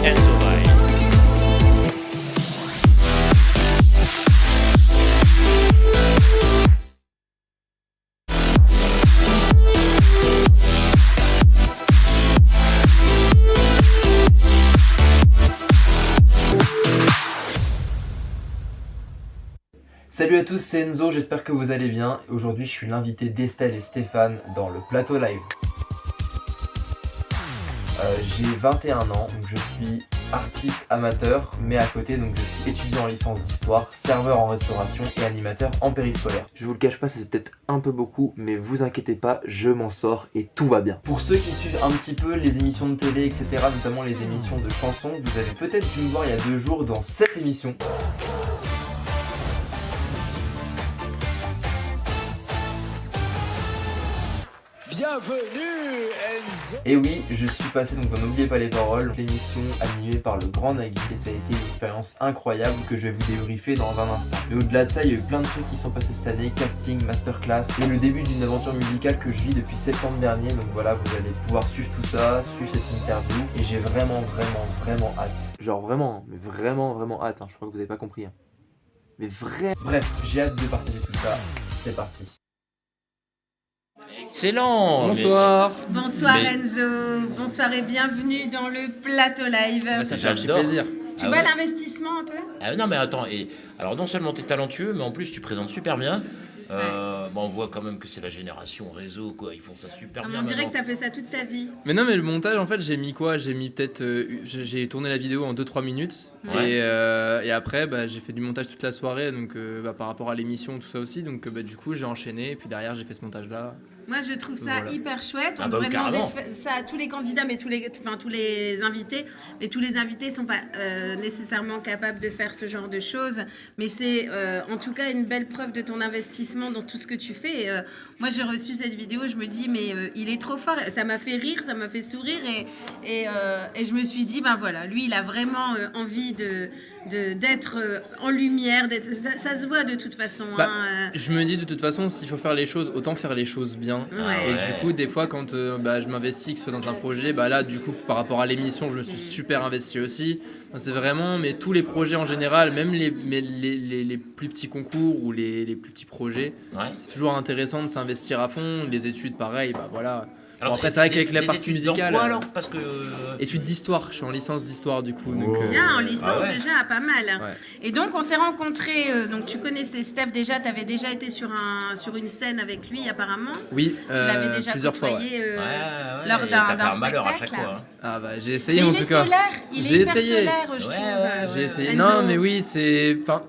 Enzo Vai. Salut à tous, c'est Enzo, j'espère que vous allez bien. Aujourd'hui, je suis l'invité d'Estelle et Stéphane dans le plateau live. J'ai 21 ans, donc je suis artiste amateur, mais à côté, donc je suis étudiant en licence d'histoire, serveur en restauration et animateur en périscolaire. Je vous le cache pas, c'est peut-être un peu beaucoup, mais vous inquiétez pas, je m'en sors et tout va bien. Pour ceux qui suivent un petit peu les émissions de télé, etc., notamment les émissions de chansons, vous avez peut-être dû me voir il y a 2 jours dans cette émission. Bienvenue Enzo. Et oui, je suis passé donc dans N'oubliez pas les paroles, l'émission animée par le grand Nagui, et ça a été une expérience incroyable que je vais vous débriefer dans un instant. Mais au-delà de ça, il y a eu plein de trucs qui sont passés cette année, casting, masterclass, et le début d'une aventure musicale que je vis depuis septembre dernier, donc voilà, vous allez pouvoir suivre tout ça, suivre cette interview, et j'ai vraiment hâte. Genre vraiment, mais vraiment hâte, hein. Je crois que vous avez pas compris. Hein. Mais vrai. Bref, j'ai hâte de partager tout ça, c'est parti. Excellent. Bonsoir. Bonsoir Mais- Enzo, bonsoir et bienvenue dans le plateau live. Bah, ça fait archi J'adore. plaisir. Tu Ah vois ouais. l'investissement un peu? Non mais attends, et alors non seulement tu es talentueux, mais en plus tu présentes super bien. Bon, on voit quand même que c'est la génération réseau, quoi. Ils font ça super bien. On dirait que maintenant. t'as fait ça toute ta vie. Mais non, mais le montage, en fait, j'ai mis quoi? J'ai mis peut-être. J'ai tourné la vidéo en 2-3 minutes. Ouais. Et après, bah, j'ai fait du montage toute la soirée, donc par rapport à l'émission, tout ça aussi. Donc du coup, j'ai enchaîné. Et puis derrière, j'ai fait ce montage-là. Moi je trouve ça Voilà. hyper chouette. On Ah bah, devrait demander carrément. ça à tous les candidats, mais tous les invités. Mais tous les invités sont pas nécessairement capables de faire ce genre de choses. Mais c'est en tout cas une belle preuve de ton investissement dans tout ce que tu fais. Et, moi j'ai reçu cette vidéo, je me dis mais il est trop fort. Ça m'a fait rire, ça m'a fait sourire et je me suis dit ben voilà, lui il a vraiment envie d'être en lumière. Ça se voit de toute façon. Bah, hein, Je me dis de toute façon, s'il faut faire les choses, autant faire les choses bien. Ouais. Et du coup, des fois, quand je m'investis, que ce soit dans un projet, bah là, du coup, par rapport à l'émission, je me suis super investi aussi. Enfin, c'est vraiment, mais tous les projets en général, même les plus petits concours ou les plus petits projets, Ouais. c'est toujours intéressant de s'investir à fond. Les études, pareil, bah voilà. Alors, Après, c'est vrai qu'avec la des partie études dans musicale. quoi, alors parce que. Études d'histoire, je suis en licence d'histoire du coup. Donc, Oh. Bien, en licence Ah ouais. déjà, pas mal. Ouais. Et donc on s'est rencontrés, donc tu connaissais Steph déjà, tu avais déjà été sur une scène avec lui apparemment. oui, Tu l'avais déjà plusieurs fois. Ouais. côtoyé Ouais, lors et t'as d'un fait un malheur à chaque spectacle. fois. Hein. Ah bah j'ai Mais essayé il en est tout cas. solaire, il J'ai est hyper essayé. solaire, je Ouais, trouve. ouais, J'ai essayé. Enzo. Non, mais oui, c'est. Enfin,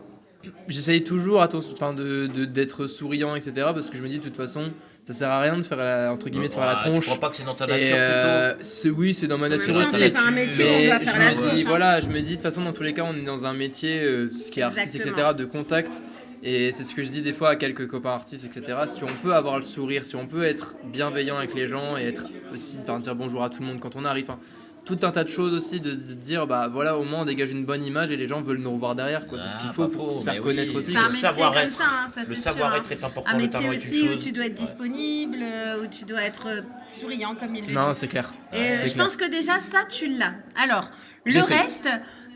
j'essaye toujours d'être souriant, etc. Parce que je me dis de toute façon, ça sert à rien de faire entre guillemets de faire la Tu tronche. crois pas que c'est dans ta nature Et oui, c'est dans ma En même nature temps, aussi. c'est pas un métier, on Mais doit faire je la me tronche. dis, hein. voilà, je me dis de toute façon dans tous les cas, on est dans un métier, ce qui est artiste, Exactement. etc. de contact. Et c'est ce que je dis des fois à quelques copains artistes, etc. Si on peut avoir le sourire, si on peut être bienveillant avec les gens et être aussi, dire bonjour à tout le monde quand on arrive. Enfin, tout un tas de choses aussi de dire bah voilà, au moins on dégage une bonne image et les gens veulent nous revoir derrière, quoi. C'est ce qu'il faut pour se faire connaître aussi. C'est un quoi. métier savoir-être. comme ça, hein, ça Le c'est sûr. savoir-être hein. est important, Un le métier talent est aussi une où chose. tu dois être disponible, où tu dois être souriant comme il le Non, dit. c'est clair. Et C'est je clair. pense que déjà ça tu l'as. Alors, le J'essaie. reste,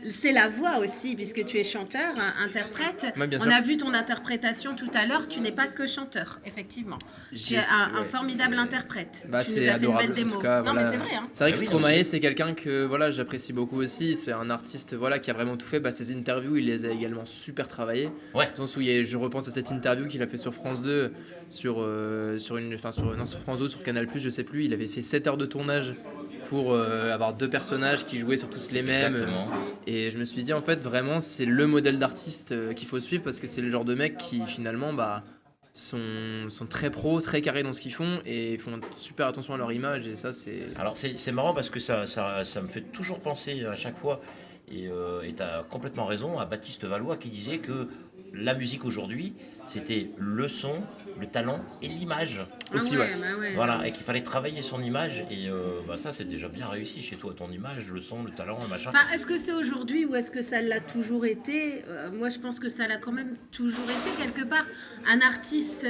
c'est la voix aussi, puisque tu es chanteur, interprète. Ouais, bien On sûr. a vu ton interprétation tout à l'heure, tu n'es pas que chanteur, effectivement. Tu es J'essaie, un ouais. formidable interprète. Bah, tu nous c'est as fait une adorable. belle En démo. tout cas, non voilà. mais c'est vrai. Hein. C'est vrai que Ah oui, Stromae, non, c'est quelqu'un que voilà, j'apprécie beaucoup aussi. C'est un artiste voilà, qui a vraiment tout fait. Bah, ses interviews, il les a également super travaillées. Ouais. Dans le sens où je repense à cette interview qu'il a fait sur France 2, sur France 2, sur Canal+, je sais plus. Il avait fait 7 heures de tournage pour avoir 2 personnages qui jouaient sur tous les mêmes. Exactement. Et je me suis dit, en fait, vraiment, c'est le modèle d'artiste qu'il faut suivre parce que c'est le genre de mecs qui, finalement, sont très pros, très carrés dans ce qu'ils font et font super attention à leur image. Et ça, c'est. Alors c'est marrant parce que ça me fait toujours penser à chaque fois, et tu as complètement raison, à Baptiste Valois qui disait que la musique aujourd'hui, c'était le son, le talent et l'image. Aussi, ouais. Bah ouais. Voilà, et qu'il fallait travailler son image, et ça c'est déjà bien réussi chez toi, ton image, le son, le talent, le machin. Enfin, est-ce que c'est aujourd'hui ou est-ce que ça l'a toujours été? Moi, je pense que ça l'a quand même toujours été quelque part. Un artiste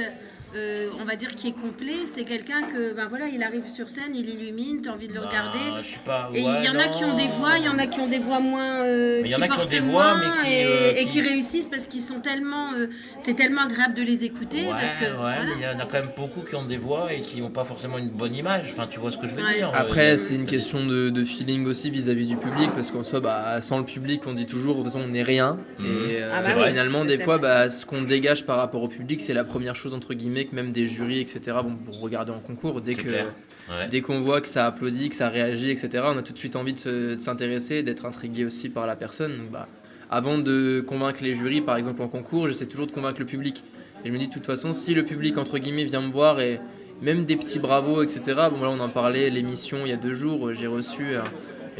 on va dire, qui est complet. C'est quelqu'un que, ben voilà, il arrive sur scène, il illumine, tu as envie de le regarder. Je sais pas. Et il y en a qui ont des voix, il y en a qui ont des voix moins, il y en a qui ont portent des voix, moins mais et qui réussissent parce qu'ils sont tellement, c'est tellement agréable de les écouter. Ouais, parce que, voilà. mais il y en a quand même beaucoup qui ont des voix et qui n'ont pas forcément une bonne image. Enfin, tu vois ce que je veux Ouais. dire. Après, c'est une question de feeling aussi vis-à-vis du public, parce qu'en soi, sans le public, on dit toujours, de toute façon, on n'est rien. Et Ah bah oui, finalement, ça, des c'est fois, vrai. ce qu'on dégage par rapport au public, c'est la première chose, entre guillemets, que même des jurys, etc., vont pour regarder en concours. C'est clair. Ouais. Dès qu'on voit que ça applaudit, que ça réagit, etc., on a tout de suite envie de s'intéresser, d'être intrigué aussi par la personne. Donc, avant de convaincre les jurys, par exemple en concours, j'essaie toujours de convaincre le public. Et je me dis, de toute façon, si le public, entre guillemets, vient me voir et même des petits bravos, etc., bon, là, on en parlait, l'émission, il y a 2 jours, j'ai reçu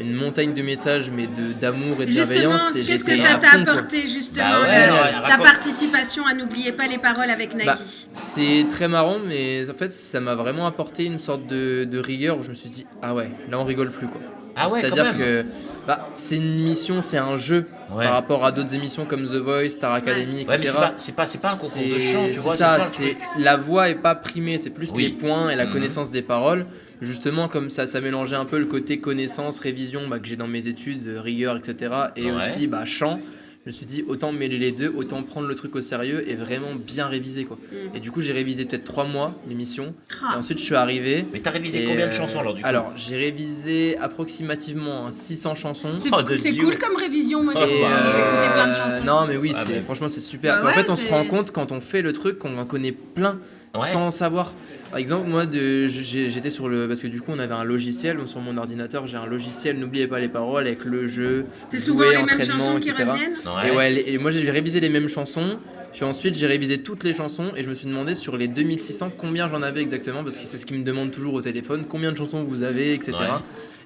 une montagne de messages, mais d'amour et de Justement, bienveillance. Et qu'est-ce j'étais que ça à t'a fond, quoi. apporté, justement, Bah ouais, ta raconte. participation à N'oubliez pas les paroles avec Nagui? C'est très marrant, mais en fait, ça m'a vraiment apporté une sorte de rigueur où je me suis dit, ah ouais, là, on rigole plus, quoi. Ah ouais, C'est-à-dire quand même. que c'est une émission, c'est un jeu Ouais. par rapport à d'autres émissions comme The Voice, Star Academy, Ouais, mais etc. c'est pas un concours de chant, tu vois. C'est ça, le truc. la voix est pas primée, c'est plus Oui. les points et la Mhm. connaissance des paroles. Justement, comme ça mélangeait un peu le côté connaissance, révision que j'ai dans mes études, rigueur, etc. Et Ouais. aussi chant. Je me suis dit, autant mêler les deux, autant prendre le truc au sérieux et vraiment bien réviser, quoi. Et du coup, j'ai révisé peut-être 3 mois l'émission. Ah. Et ensuite, je suis arrivé. Mais t'as révisé et, combien de chansons alors du coup? Alors, j'ai révisé approximativement 600 chansons. C'est cool comme révision, moi j'ai Et, écouté plein de chansons. Non, mais oui, Ah, mais- franchement, c'est super. Bah En fait, ouais, on se c'est- rend compte quand on fait le truc qu'on en connaît plein Ouais. sans savoir. Par exemple, moi, j'étais sur le. Parce que du coup, on avait un logiciel. Donc, sur mon ordinateur, j'ai un logiciel, n'oubliez pas les paroles, avec le jeu. C'est jouer, souvent les mêmes entraînement, chansons qui etc. reviennent. Ouais. Et moi, j'ai révisé les mêmes chansons. Puis ensuite, j'ai révisé toutes les chansons et je me suis demandé sur les 2600 combien j'en avais exactement, parce que c'est ce qu'ils me demandent toujours au téléphone, combien de chansons vous avez, etc. Ouais.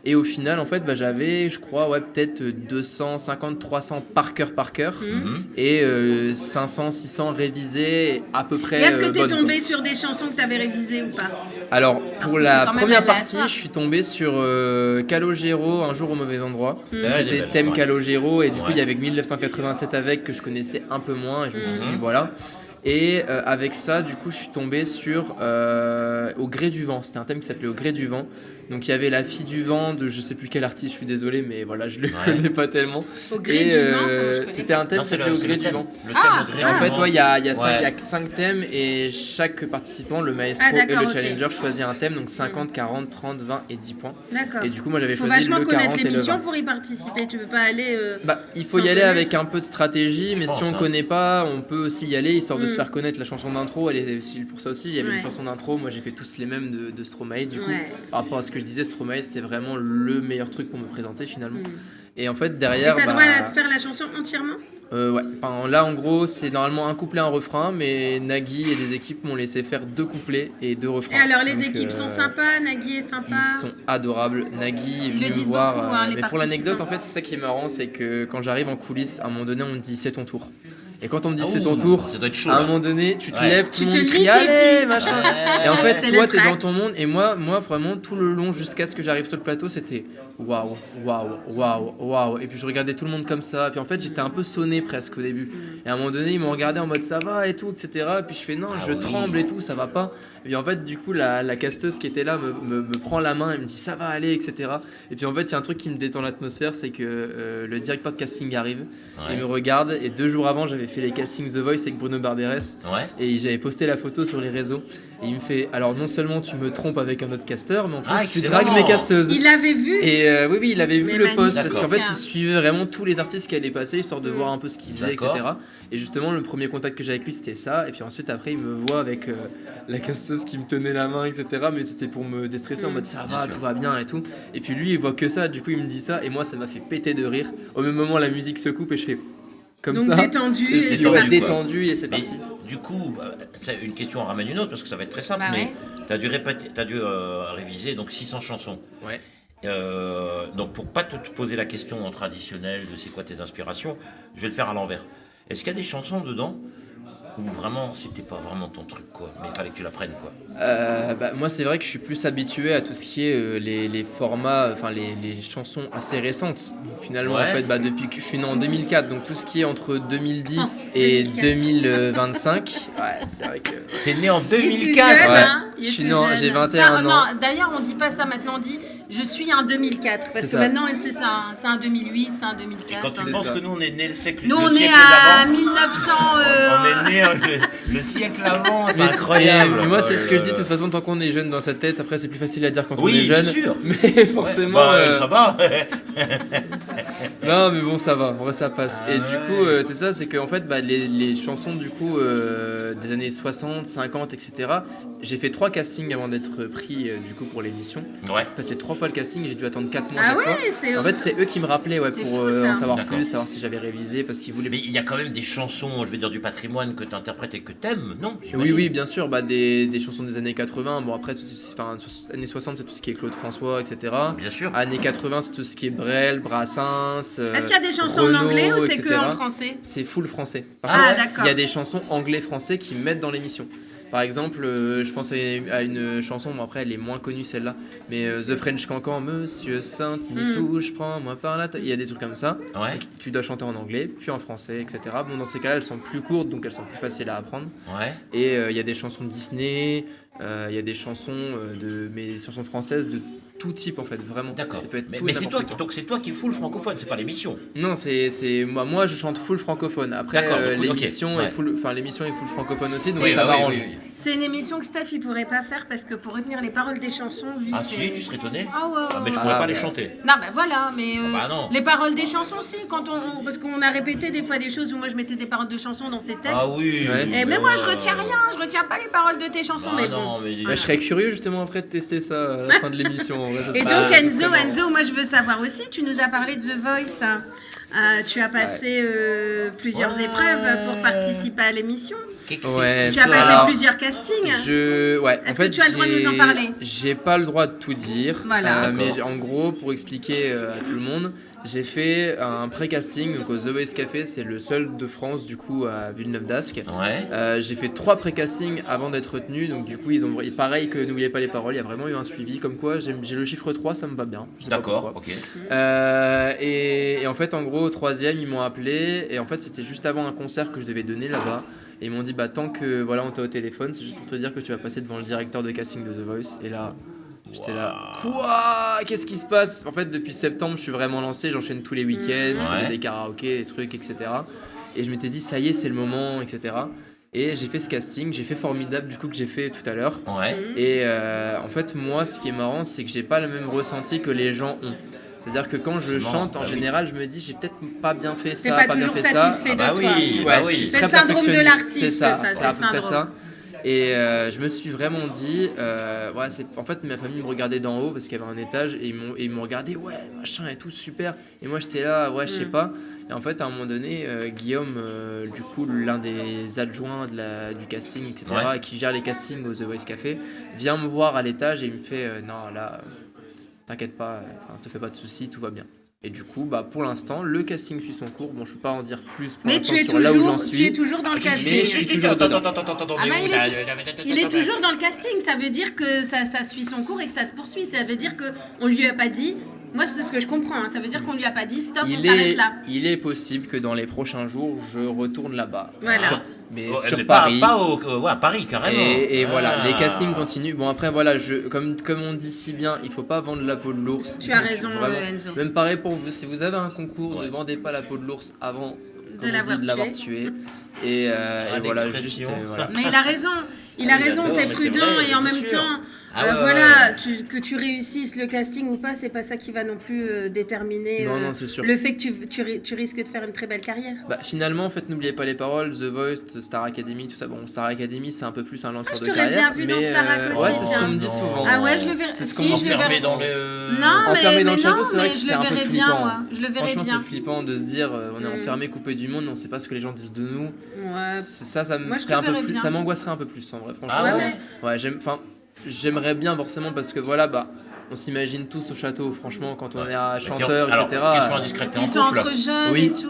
Et au final, en fait, j'avais, je crois, peut-être 250, 300 par cœur. Mhm. Et 500, 600 révisés à peu près. Et est-ce que t'es bonnes, tombé quoi. sur des chansons que t'avais révisées ou pas? Alors, Parce pour que la c'est quand même première aléatoire. partie, je suis tombé sur Calogero, Un jour au mauvais endroit. elle est C'était belle, thème ouais. Calogero, et du coup, Ouais. il y avait que 1987 avec, que je connaissais un peu moins, et je me suis dit, voilà. Et avec ça, du coup, je suis tombé sur Au gré du vent. C'était un thème qui s'appelait Au gré du vent. Donc il y avait La fille du vent de je sais plus quel artiste, je suis désolé, mais voilà, je le connais pas tellement. Au gré Et du vent, ça, moi, je connais c'était un thème Non, qui c'est s'appelait Au c'est gré le du thème. vent. Le Ah. thème au gré Et en du fait, vent. il y a Ouais. 5 thèmes et chaque participant, le maestro Ah, et d'accord, le ok. challenger, choisit un thème, donc 50, 40, 30, 20 et 10 points. D'accord. Et du coup, moi j'avais Faut choisi vachement le connaître 40 et le l'émission 20. pour y participer. Tu peux pas aller. Il faut sans y aller connaître. avec un peu de stratégie, mais si pense, on hein. connaît pas, on peut aussi y aller histoire de se faire connaître. La chanson d'intro, elle est aussi pour ça aussi. Il y avait Ouais. une chanson d'intro, moi j'ai fait tous les mêmes de Stromae. Du coup, Ouais. par rapport à ce que je disais, Stromae c'était vraiment le meilleur truc pour me présenter finalement. Mm. Et en fait, Et derrière. t'as droit à faire la chanson entièrement? Ouais. Enfin, là, en gros, c'est normalement un couplet, un refrain, mais Nagui et les équipes m'ont laissé faire 2 couplets et 2 refrains. Et alors, les Donc, équipes sont sympas, Nagui est sympa. Ils sont adorables. Nagui est Ils venu le me disent voir. beaucoup, hein, les mais pour l'anecdote, participants. en fait, c'est ça qui est marrant, c'est que quand j'arrive en coulisses, à un moment donné, on me dit c'est ton tour. Et quand on me dit Ah, c'est ouh, ton tour, ça doit être chaud. à un hein. moment donné, tu te Ouais. lèves, tout Tu le te monde lis crie tes allez, filles. machin. Ouais. Et en fait, C'est toi, le t'es track. dans ton monde. Et moi, vraiment, tout le long, jusqu'à ce que j'arrive sur le plateau, c'était waouh, waouh, waouh, waouh. Et puis je regardais tout le monde comme ça. Puis en fait, j'étais un peu sonné presque au début. Et à un moment donné, ils m'ont regardé en mode ça va et tout, etc. Et puis je fais non, Ah je oui. tremble et tout, ça va pas. Et puis en fait, du coup, la casteuse qui était là me prend la main et me dit ça va aller, etc. Et puis en fait, il y a un truc qui me détend l'atmosphère, c'est que le directeur de casting arrive, Ouais. il me regarde. Et 2 jours avant, j'avais fait les castings The Voice avec Bruno Barberes. Ouais. Et j'avais posté la photo sur les réseaux. Et il me fait alors non seulement tu me trompes avec un autre casteur, mais en plus Ah, tu excellent. dragues mes casteuses. Il l'avait vu. Et oui, il avait vu Mais le post magnifique. parce qu'en fait, D'accord. il suivait vraiment tous les artistes qui allaient passer, histoire de voir un peu ce qu'ils faisaient, etc. D'accord. Et justement, le premier contact que j'ai avec lui, c'était ça. Et puis ensuite, après, il me voit avec la casteuse qui me tenait la main, etc. Mais c'était pour me déstresser en mode ça va, sûr. tout va bien et tout. Et puis lui, il voit que ça. Du coup, il me dit ça. Et moi, ça m'a fait péter de rire. Au même moment, la musique se coupe et je fais comme Donc ça. détendu Et et puis, c'est ouais, parti. détendu et c'est Mais parti. du coup, c'est une question en ramène une autre parce que ça va être très simple. Bah mais ouais. t'as dû réviser donc 600 chansons. Ouais. Donc pour pas te poser la question en traditionnel de c'est quoi tes inspirations, je vais le faire à l'envers. Est-ce qu'il y a des chansons dedans Ou vraiment, c'était pas vraiment ton truc, quoi. Mais il fallait que tu l'apprennes, quoi. Moi, c'est vrai que je suis plus habitué à tout ce qui est les formats, enfin les chansons assez récentes. Finalement, Ouais. en fait, depuis que je suis né en 2004, donc tout ce qui est entre 2010 Oh, et 2004. 2025, ouais, c'est vrai que. T'es né en Il est tout 2004. jeune, Ouais. hein, il est Je suis tout non, jeune. j'ai 21 Ça, ans. Non, d'ailleurs, on dit pas ça maintenant, on dit je suis un 2004. Parce C'est que ça. maintenant, c'est ça, hein, c'est un 2008, c'est un Et 2004. quand tu C'est penses ça. que nous, on est né le siècle, Nous, le on est siècle à d'avant. 1900. On est né le siècle avant, c'est Mais incroyable. mais moi, c'est ce que je dis. Oh De là toute façon, tant qu'on est jeune dans sa tête, après, c'est plus facile à dire quand on Oui, est jeune. bien sûr. Mais forcément. Ouais, bah, ça va. Non, mais bon, ça va, en vrai, ça passe. Ah Et ouais. du coup, c'est ça, c'est que en fait, les chansons du coup des années 60, 50, etc. J'ai fait 3 castings avant d'être pris du coup pour l'émission. Ouais. Passé 3 fois le casting, j'ai dû attendre 4 mois à Ah chaque fois. ouais, c'est. En fait, c'est eux qui me rappelaient C'est pour fou, ça. en savoir D'accord. plus, savoir si j'avais révisé, parce qu'ils voulaient. Mais il y a quand même des chansons, je vais dire, du patrimoine que tu interprètes et que t'aimes, non? Oui, j'imagine. oui, bien sûr, des chansons des années 80. Bon, après, années 60, c'est tout ce qui est Claude François, etc. Bien sûr. Années 80, c'est tout ce qui est Brel, Brassens. Est-ce qu'il y a des chansons en Renaud, anglais ou c'est etc. que en français? C'est full français. Par Ah, contre, d'accord. il y a des chansons anglais-français qui mettent dans l'émission. Par exemple, je pense à une chanson, bon après elle est moins connue celle-là, mais The French Cancan, Monsieur Sainte, n'y touche, prends-moi par la tête. Il y a des trucs comme ça. Ouais. Tu dois chanter en anglais, puis en français, etc. Bon, dans ces cas-là, elles sont plus courtes, donc elles sont plus faciles à apprendre. Ouais. Et il y a des chansons Disney, il y a des chansons mais des chansons françaises de tout type en fait, vraiment. D'accord. Ça peut être Mais, tout mais et c'est n'importe toi, quoi. donc c'est toi qui fous le francophone, c'est pas l'émission. Non, c'est moi je chante full francophone. Après D'accord, donc oui, ok, l'émission ouais. est full, enfin l'émission est full francophone aussi, donc C'est- ça bah oui, m'arrange. oui, oui. C'est une émission que Steph il pourrait pas faire parce que pour retenir les paroles des chansons, lui, Ah c'est. si, tu serais étonné. Ah ouais. Ah, mais je Ah, pourrais pas bah. les chanter. Non, bah voilà, mais bah non. les paroles des chansons, si, parce qu'on a répété des fois des choses où moi je mettais des paroles de chansons dans ces textes. Ah oui. Ouais. Mais moi je retiens rien, je retiens pas les paroles de tes chansons, Ah mais non, bon. mais Bah, je serais curieux justement après de tester ça à la fin de l'émission. En vrai, ça Et serait- donc ça serait marrant. Enzo, moi je veux savoir aussi, tu nous as parlé de The Voice, tu as passé plusieurs Ouais. épreuves pour participer à l'émission. Qu'est-ce que Ouais. c'est que Tu as cette passé histoire-là plusieurs castings. Ouais. Est-ce en fait, que tu as le droit de nous en parler? J'ai pas le droit de tout dire. Voilà. Mais D'accord. en gros, pour expliquer à tout le monde, j'ai fait un pré-casting donc au The Voice Café, c'est le seul de France du coup à Villeneuve-d'Ascq. Ouais. J'ai fait 3 pré-castings avant d'être retenu, donc du coup ils ont pareil que N'oubliez pas les paroles, il y a vraiment eu un suivi comme quoi j'ai le chiffre 3, ça me va bien. Je sais pas D'accord, pourquoi. ok. Et en fait en gros au 3e ils m'ont appelé et en fait c'était juste avant un concert que je devais donner là-bas et ils m'ont dit bah tant que voilà on t'a au téléphone c'est juste pour te dire que tu vas passer devant le directeur de casting de The Voice et là j'étais là quoi, qu'est-ce qui se passe? En fait depuis septembre je suis vraiment lancé, j'enchaîne tous les week-ends, je Ouais. fais des karaokés, des trucs etc. Et je m'étais dit ça y est c'est le moment etc. Et j'ai fait ce casting, j'ai fait Formidable du coup que j'ai fait tout à l'heure. Ouais. Et en fait, moi, ce qui est marrant, c'est que j'ai pas le même ressenti que les gens ont. C'est-à-dire que quand je C'est marrant, chante, en bah oui. général, je me dis, j'ai peut-être pas bien fait C'est ça, pas pas bien toujours fait ça. satisfait Ah de bah toi. oui, bah oui. C'est très le syndrome de perfectionniste, l'artiste, c'est ça, ça, c'est c'est à le peu près ça. syndrome. Et je me suis vraiment dit, ouais, en fait, ma famille me regardait d'en haut parce qu'il y avait un étage et ils m'ont regardé, ouais, machin et tout, super. Et moi, j'étais là, ouais, je sais pas. Et en fait, à un moment donné, Guillaume, du coup, l'un des adjoints du casting, etc., Ouais. qui gère les castings au The Voice Café, vient me voir à l'étage et il me fait, non, là, t'inquiète pas, te fais pas de soucis, tout va bien. Et du coup, bah, pour l'instant, le casting suit son cours. Bon, je peux pas en dire plus pour Mais l'instant tu es, sur là où j'en toujours, suis. tu es toujours dans le Mais je casting. suis toujours dedans. Ah, bah, il est toujours dans le casting, ça veut dire que ça suit son cours et que ça se poursuit. Ça veut dire qu'on lui a pas dit. Moi, c'est ce que je comprends. Ça veut dire qu'on lui a pas dit stop, on s'arrête là. Il est possible que dans les prochains jours, je retourne là-bas. Voilà. Mais Oh, sur mais Paris. ouais, à Paris, carrément. Et voilà, Ah. les castings continuent. Bon, après, voilà, comme on dit si bien, il faut pas vendre la peau de l'ours. Tu as Donc, raison, vraiment. Enzo. Même pareil pour vous, si vous avez un concours, Ouais. ne vendez pas la peau de l'ours avant De l'avoir tué. Et voilà, juste. d'expression. Voilà. Mais il a raison. Il a Oui, raison, d'accord, t'es mais prudent c'est vrai, et en bien même sûr. temps, Ah ouais, voilà, ouais. que tu réussisses le casting ou pas, c'est pas ça qui va non plus déterminer Non, c'est sûr. le fait que tu risques de faire une très belle carrière. Bah, finalement, en fait, n'oubliez pas les paroles, The Voice, Star Academy, tout ça. Bon, Star Academy, c'est un peu plus un lanceur je de t'aurais carrière. bien vu dans mais, Starac aussi, ouais, c'est ce tiens. qu'on me dit souvent. Ah ouais, je le verrais. C'est ce Si, qu'on je le Enfermé verrais. dans le. Non, Enfermé dans le mais château, non, c'est vrai mais que je c'est le un peu verrais flippant. bien, moi. Je le verrais Franchement, bien. c'est flippant de se dire on est enfermé, coupé du monde, mais on sait pas ce que les gens disent de nous. Ouais. Ça me Moi, je ferait un te peu verrais plus, bien. ça m'angoisserait un peu plus en vrai, franchement. Ah ouais. Ouais, j'aimerais bien forcément parce que voilà, bah, on s'imagine tous au château, franchement, quand on est à chanteur, Alors, etc. question indiscrète, t'es en Ils sont couple entre jeunes Oui. et tout.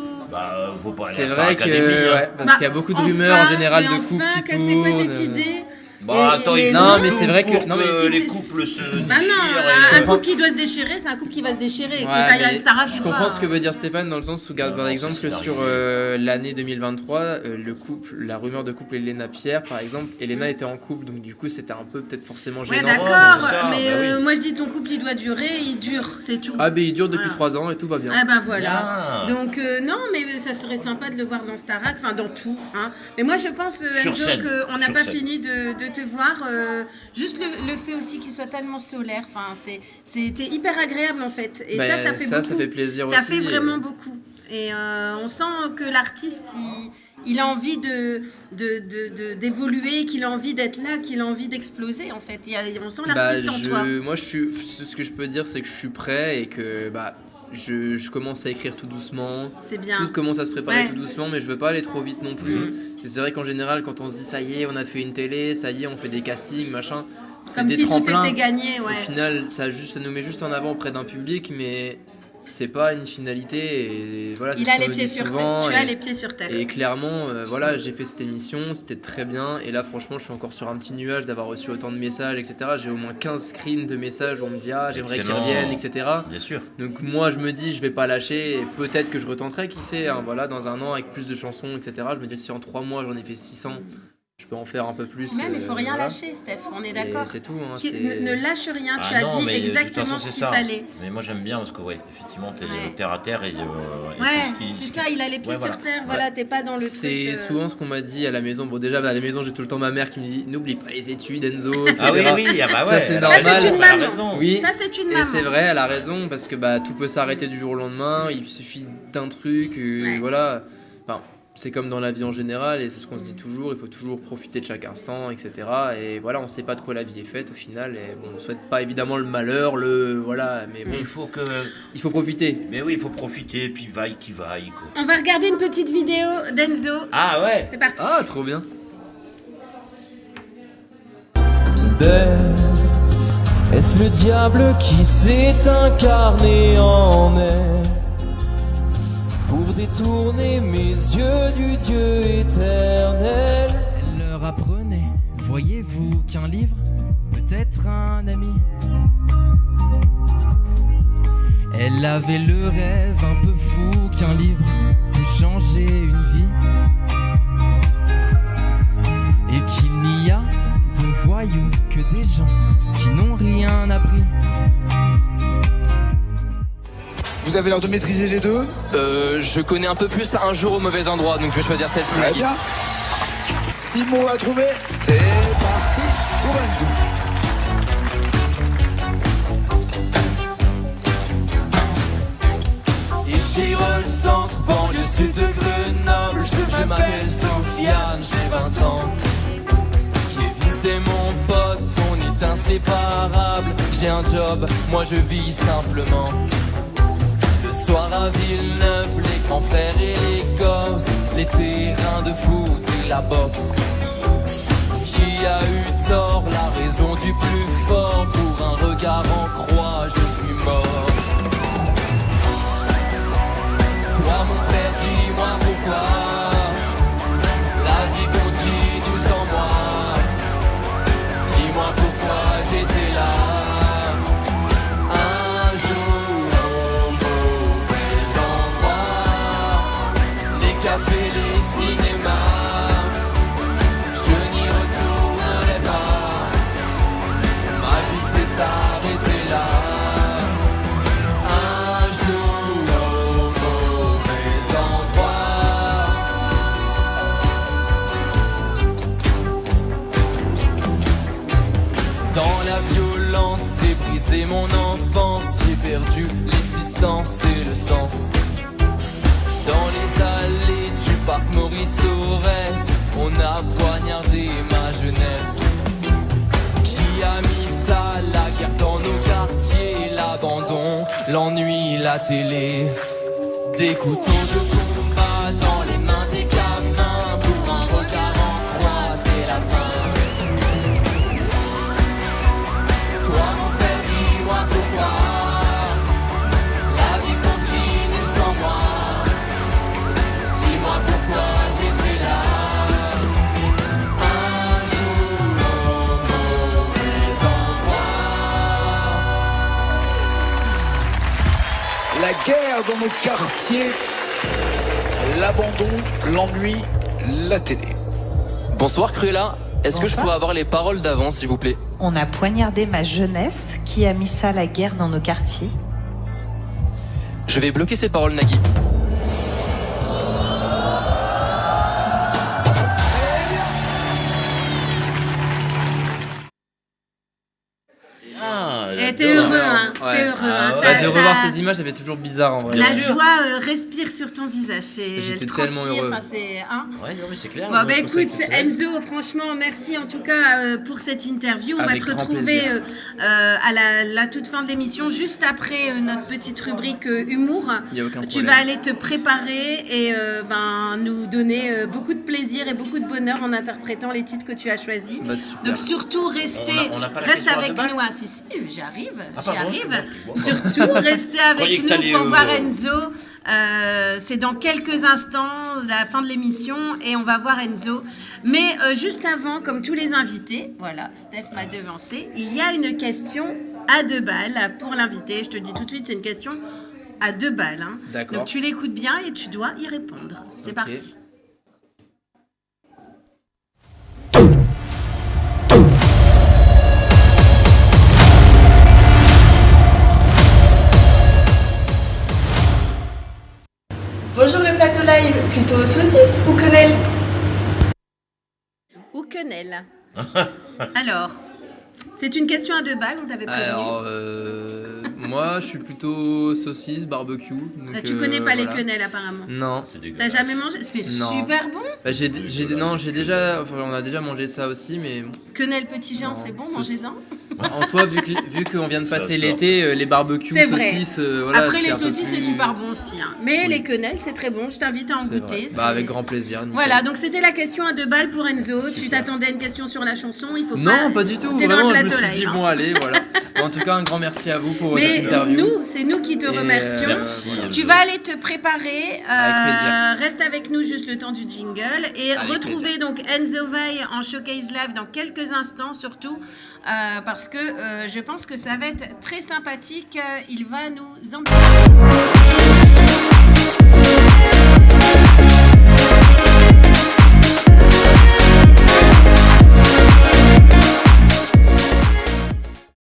Faut pas aller C'est à Star vrai que, Academy, hein. ouais, parce qu'il y a beaucoup de rumeurs en général de couples qui que c'est quoi tournent. cette idée? Attends, il non, faut mais tout c'est vrai que- pour non, mais si les t'es- couples se Bah déchirent non, et- un couple qui doit se déchirer, c'est un couple qui va se déchirer. Ouais, Quand t'ailles à mais Starac, je comprends ce que veut dire Stéphane dans le sens où, Non, par non, exemple, c'est sur l'année 2023, la rumeur de couple Elena Pierre, par exemple, Elena était en couple, donc du coup c'était un peu peut-être forcément Ouais, gênant. d'accord, c'est ça, mais bah oui. moi je dis ton couple il doit durer, il dure, c'est tout. Ah, ben il dure depuis Voilà. 3 ans et tout va bien. Ah bah voilà. Bien. Donc non, mais ça serait sympa de le voir dans Starac, enfin dans tout. Hein. Mais moi je pense, Sur Enzo, scène. qu'on n'a Sur pas scène. fini de te voir. Juste le fait aussi qu'il soit tellement solaire, enfin c'était hyper agréable en fait. Et Bah, ça fait beaucoup. ça fait plaisir Ça aussi. fait et- vraiment beaucoup. Et on sent que l'artiste, il a envie d'évoluer, qu'il a envie d'être là, qu'il a envie d'exploser en fait. On sent l'artiste en toi. Moi, ce que je peux dire, c'est que je suis prêt et que je commence à écrire tout doucement. C'est bien. Tout commence à se préparer Ouais. tout doucement, mais je veux pas aller trop vite non plus. C'est vrai qu'en général, quand on se dit ça y est, on a fait une télé, ça y est, on fait des castings, machin, c'est Comme des si tremplins. tout était gagné, ouais. Au final, ça nous met juste en avant auprès d'un public, mais c'est pas une finalité. Et voilà, c'est Il ce a qu'on les me pieds dit sur souvent, terre. Tu as et- les pieds sur terre. Et clairement, voilà, j'ai fait cette émission, c'était très bien. Et là, franchement, je suis encore sur un petit nuage d'avoir reçu autant de messages, etc. J'ai au moins 15 screens de messages où on me dit ah, j'aimerais qu'ils Excellent. reviennent, etc. Bien sûr. Donc moi, je me dis, je vais pas lâcher. Et peut-être que je retenterai, qui sait, hein, voilà, dans un an avec plus de chansons, etc. Je me dis que si en 3 mois j'en ai fait 600, je peux en faire un peu plus. Même, il faut rien voilà. lâcher, Steph, on est Et d'accord. c'est tout. Hein, Ne lâche rien, tu Ah as non, dit mais de toute exactement façon, ce c'est qu'il ça. fallait. Mais moi j'aime bien parce que effectivement t'es Ouais. terre à terre et Ouais, c'est ça, il a les pieds Ouais, sur voilà. terre, voilà, t'es pas dans le C'est truc. souvent ce qu'on m'a dit à la maison. Bon, déjà, à la maison, j'ai tout le temps ma mère qui me dit n'oublie pas les études, Enzo, etc. Ah oui, oui, ah bah Ça, ouais. c'est elle a normal. raison, Ça, c'est une elle a maman. raison. Oui. Ça, c'est une Et maman. c'est vrai, elle a raison, parce que tout peut s'arrêter du jour au lendemain, il suffit d'un truc, Ouais. voilà. Enfin, c'est comme dans la vie en général, et c'est ce qu'on se dit toujours, il faut toujours profiter de chaque instant, etc. Et voilà, on sait pas de quoi la vie est faite au final, et bon, on souhaite pas évidemment le malheur, voilà, mais bon, Il faut que. il faut profiter. Mais oui, il faut profiter, puis vaille qui vaille, quoi. On va regarder une petite vidéo d'Enzo. Ah ouais. C'est parti. Ah, trop bien. Est-ce le diable qui s'est incarné en elle pour détourner mes yeux du Dieu éternel? Elle leur apprenait, voyez-vous, qu'un livre peut être un ami. Elle avait le rêve un peu fou qu'un livre peut changer une vie. Et qu'il n'y a de voyous que des gens qui n'ont rien appris. Vous avez l'air de maîtriser les deux. Je connais un peu plus Un jour au mauvais endroit, donc je vais choisir celle-ci. Très bien. 6 mots à trouver. C'est parti pour Enzo. Ici au centre, banlieue sud de Grenoble. Je m'appelle Sofiane, j'ai 20 ans. Kevin c'est mon pote, on est inséparables. J'ai un job, moi je vis simplement. Le soir à Villeneuve, les grands frères et les gosses, les terrains de foot et la boxe. Qui a eu tort, la raison du plus fort? Pour un regard en croix, je suis mort. Toi mon frère, dis-moi pourquoi la vie continue sans moi. Dis-moi pourquoi j'étais là un jour au mauvais endroit. Les cafés, les cinémas, je n'y retournerai pas. Ma vie s'est arrêtée là. Un jour au mauvais endroit. Dans la violence, c'est brisé mon enfance. J'ai perdu l'existence et le sens. Dans les allées du parc Maurice Torres, on a poignardé ma jeunesse. Qui a mis ça, la guerre dans nos quartiers, l'abandon, l'ennui, la télé. Des couteaux de combat dans les mains des gamins. Pour un regard en croix, c'est la fin. Toi mon frère, dis-moi pourquoi la vie continue sans moi. dans nos quartiers, l'abandon, l'ennui, la télé. Bonsoir Cruella, est-ce que je Bonsoir. pourrais avoir les paroles d'avant s'il vous plaît? On a poignardé ma jeunesse. Qui a mis ça la guerre dans nos quartiers? Je vais bloquer ces paroles Nagui. Ah, Et t'es j'adore. heureux, hein. Ouais. T'es heureux, hein. Ah, Ça- De ça- revoir ces images, ça fait toujours bizarre en vrai. La sûr. joie respire sur ton visage. J'étais transpire, tellement heureux. enfin, c'est, hein. Ouais, non, mais c'est clair. Bon, moi, bah je trouve ça écoute, exceptionnel. Enzo, franchement, merci en tout cas pour cette interview. On Avec va te grand retrouver plaisir. à la toute fin de l'émission, juste après notre petite rubrique humour. Il y a aucun Tu problème. vas aller te préparer et nous donner beaucoup de plaisir et beaucoup de bonheur en interprétant les titres que tu as choisis. Bah, super. Donc surtout, On n'a pas la reste question à avec deux balles nous. Ah, si, j'y arrive. Ah, J'y pardon, arrive. excuse-moi. Surtout, restez croyais avec que nous t'allais, pour voir Enzo. C'est dans quelques instants, la fin de l'émission, et on va voir Enzo. Mais juste avant, comme tous les invités, voilà, Steph m'a devancé, il y a une question à 2 balles pour l'invité. Je te le dis tout de suite, c'est une question à 2 balles. Hein. D'accord. Donc tu l'écoutes bien et tu dois y répondre. C'est Ok. parti. Bonjour le plateau live, plutôt saucisse ou quenelle? Ou quenelle. Alors, c'est une question à 2 balles, on t'avait prévenu. Alors, moi, je suis plutôt saucisse, barbecue. Donc, Tu connais pas les voilà. quenelles apparemment. Non. C'est T'as dégueulasse. jamais mangé? C'est Non. super bon. Bah, j'ai déjà, enfin, on a déjà mangé ça aussi, mais Quenelle petit géant, Non, c'est bon, sauce- mangez-en. en soi, vu qu'on vient de Ça passer sort. l'été, les barbecues, C'est vrai. saucisses, voilà. Après, c'est les un peu saucisses, plus- c'est super bon aussi. Hein. Mais Oui. les quenelles, c'est très bon. Je t'invite à en C'est vrai. goûter. Bah, avec grand plaisir. nickel. Voilà, donc c'était la question à 2 balles pour Enzo. Tu Super. t'attendais à une question sur la chanson, il faut Non, pas du tout. T'es dans Vraiment, le je me plateau suis dit, live. bon, allez, voilà. En tout cas, un grand merci à vous pour Mais cette interview. c'est nous qui te Et, remercions. Merci, Tu Enzo. vas aller te préparer. Avec plaisir. Reste avec nous juste le temps du jingle. Et Avec retrouvez donc Enzo Veil en showcase live dans quelques instants, surtout parce que je pense que ça va être très sympathique. Il va nous en